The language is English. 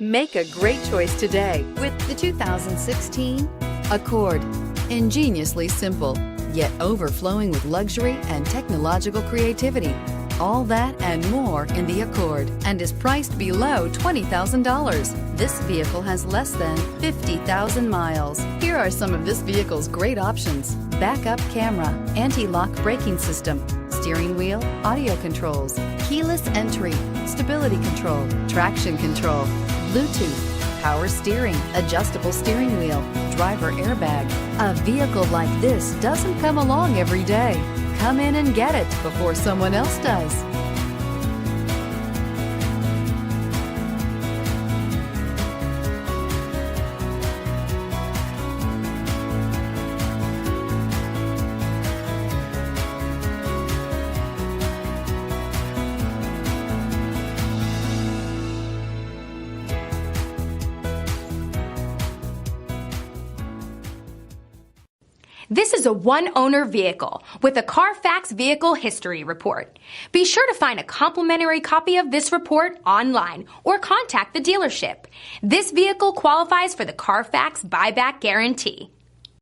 Make a great choice today with the 2016 Accord. Ingeniously simple, yet overflowing with luxury and technological creativity. All that and more in the Accord, and is priced below $20,000. This vehicle has less than 50,000 miles. Here are some of this vehicle's great options: backup camera, anti-lock braking system, steering wheel audio controls, keyless entry, stability control, traction control, Bluetooth, power steering, adjustable steering wheel, driver airbag. A vehicle like this doesn't come along every day. Come in and get it before someone else does. This is a one-owner vehicle with a Carfax Vehicle History Report. Be sure to find a complimentary copy of this report online or contact the dealership. This vehicle qualifies for the Carfax Buyback Guarantee.